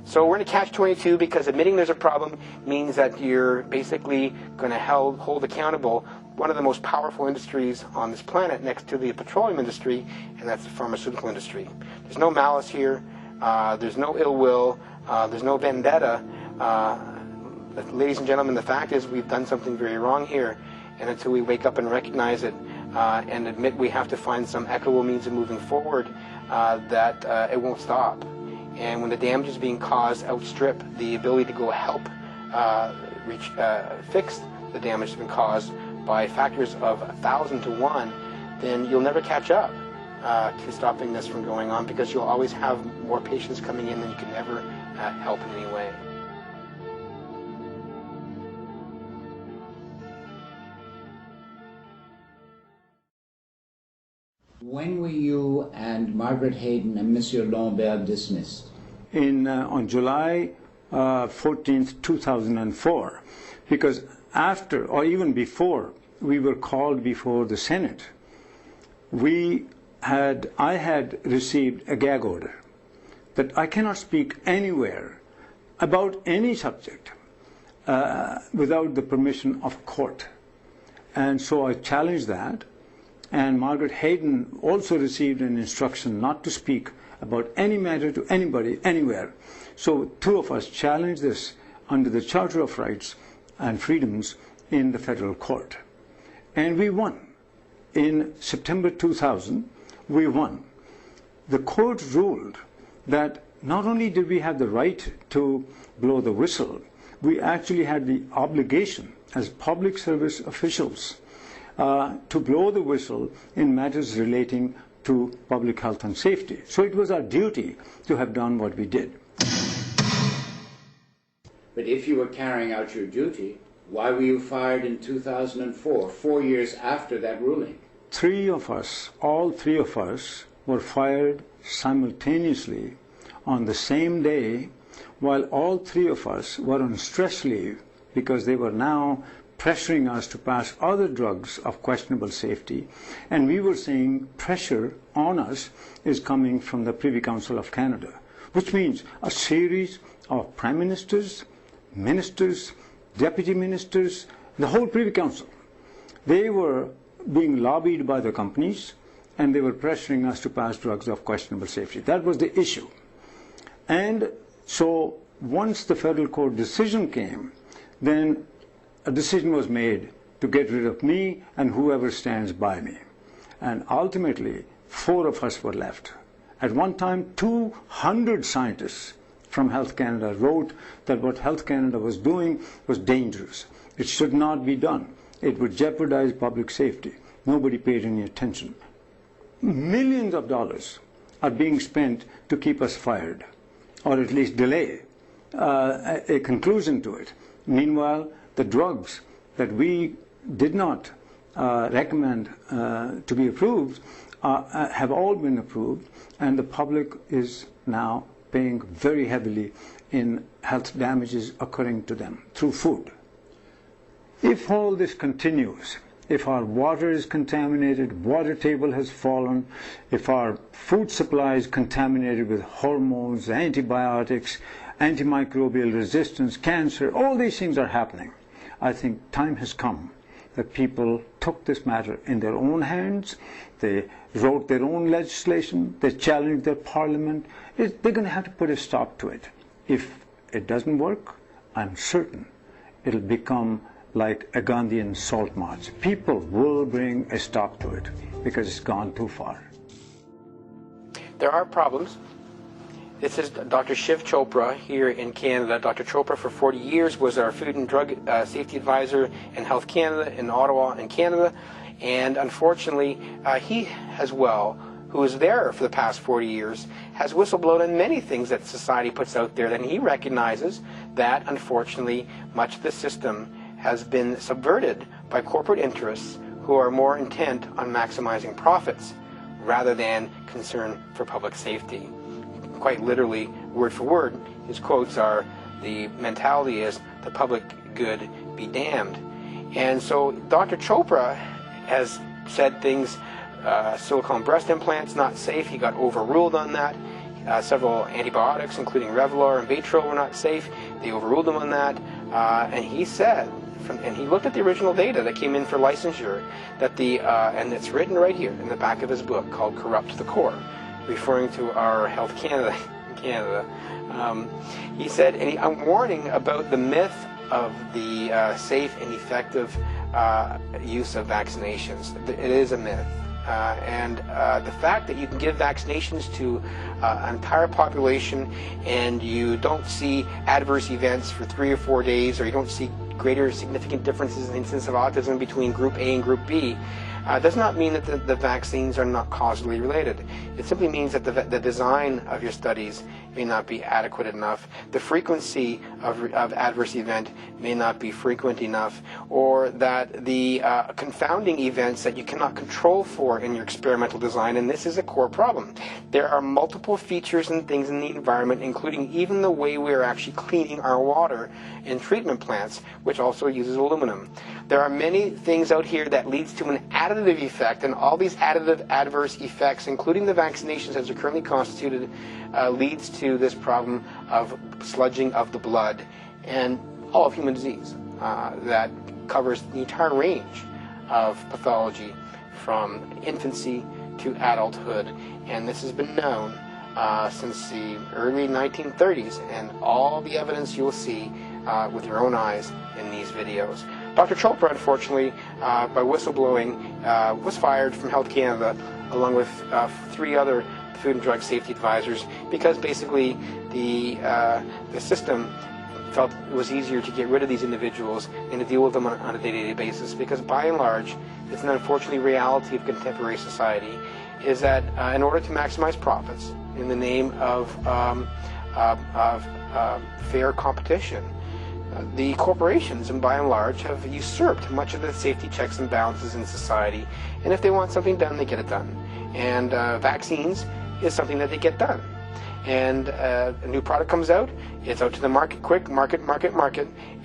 So we're in a catch-22 because admitting there's a problem means that you're basically going to hold accountable one of the most powerful industries on this planet next to the petroleum industry, and that's the pharmaceutical industry. There's no malice here. There's no ill will. There's no vendetta. Ladies and gentlemen, the fact is we've done something very wrong here, and until we wake up and recognize it and admit we have to find some equitable means of moving forward, that it won't stop. And when the damages being caused outstrip the ability to go help fix the damage that's been caused by factors of 1,000 to 1, then you'll never catch up to stopping this from going on, because you'll always have more patients coming in than you can ever help in any way. When were you and Margaret Hayden and Monsieur Lambert dismissed? On July 14th, 2004, because after, or even before, we were called before the Senate. I had received a gag order that I cannot speak anywhere about any subject without the permission of court. And so I challenged that. And Margaret Hayden also received an instruction not to speak about any matter to anybody, anywhere. So two of us challenged this under the Charter of Rights and Freedoms in the federal court. And we won. In September 2000, we won. The court ruled that not only did we have the right to blow the whistle, we actually had the obligation as public service officials to blow the whistle in matters relating to public health and safety. So it was our duty to have done what we did. But if you were carrying out your duty, why were you fired in 2004, 4 years after that ruling? All three of us were fired simultaneously on the same day, while all three of us were on stress leave because they were now pressuring us to pass other drugs of questionable safety. And we were saying pressure on us is coming from the Privy Council of Canada, which means a series of prime ministers, ministers, deputy ministers, the whole Privy Council. They were being lobbied by the companies, and they were pressuring us to pass drugs of questionable safety. That was the issue. And so once the federal court decision came, then a decision was made to get rid of me and whoever stands by me. And ultimately, 4 of us were left. At one time, 200 scientists from Health Canada wrote that what Health Canada was doing was dangerous. It should not be done. It would jeopardize public safety. Nobody paid any attention. Millions of dollars are being spent to keep us fired, or at least delay a conclusion to it. Meanwhile, the drugs that we did not recommend to be approved have all been approved, and the public is now paying very heavily in health damages occurring to them through food. If all this continues, if our water is contaminated, water table has fallen, if our food supply is contaminated with hormones, antibiotics, antimicrobial resistance, cancer, all these things are happening. I think time has come that people took this matter in their own hands. They wrote their own legislation. They challenged their parliament. They're going to have to put a stop to it. If it doesn't work, I'm certain it'll become like a Gandhian salt march. People will bring a stop to it because it's gone too far. There are problems. This is Dr. Shiv Chopra here in Canada. Dr. Chopra for 40 years was our Food and Drug Safety Advisor in Health Canada in Ottawa in Canada. And unfortunately, he as well, who was there for the past 40 years, has whistleblown on many things that society puts out there. And he recognizes that, unfortunately, much of the system has been subverted by corporate interests who are more intent on maximizing profits rather than concern for public safety. Quite literally, word for word, his quotes are, the mentality is, the public good be damned. And so Dr. Chopra has said things, silicone breast implants not safe. He got overruled on that. several antibiotics, including Revlor and Baytril, were not safe. They overruled him on that. And he said, and he looked at the original data that came in for licensure, that and it's written right here in the back of his book called Corrupt to the Core, referring to our Health Canada. He said, and I'm warning about the myth of the safe and effective use of vaccinations. It is a myth. And the fact that you can give vaccinations to an entire population and you don't see adverse events for 3 or 4 days, or you don't see greater significant differences in the incidence of autism between Group A and Group B, does not mean that the vaccines are not causally related. It simply means that the design of your studies may not be adequate enough, the frequency of adverse event may not be frequent enough, or that the confounding events that you cannot control for in your experimental design, and this is a core problem. There are multiple features and things in the environment, including even the way we are actually cleaning our water in treatment plants, which also uses aluminum. There are many things out here that leads to an additive effect, and all these additive adverse effects, including the vaccinations as they're currently constituted, leads to this problem of sludging of the blood and all of human disease that covers the entire range of pathology from infancy to adulthood. And this has been known since the early 1930s, and all the evidence you'll see with your own eyes in these videos. Dr. Chopra, unfortunately, by whistleblowing, was fired from Health Canada, along with 3 other Food and Drug Safety Advisors, because basically the system felt it was easier to get rid of these individuals than to deal with them on a day-to-day basis, because by and large, it's an unfortunate reality of contemporary society, is that in order to maximize profits in the name of fair competition, the corporations, and by and large, have usurped much of the safety checks and balances in society. And if they want something done, they get it done. And vaccines is something that they get done. And a new product comes out, it's out to the market quick, market,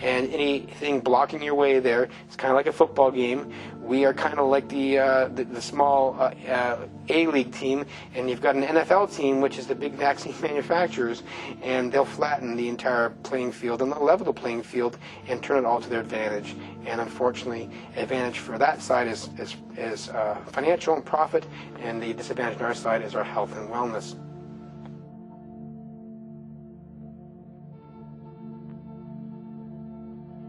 and anything blocking your way there, it's kind of like a football game. We are kind of like the small A-League team, and you've got an NFL team, which is the big vaccine manufacturers, and they'll flatten the entire playing field, and they'll level the playing field and turn it all to their advantage. And unfortunately, advantage for that side is financial and profit, and the disadvantage on our side is our health and wellness.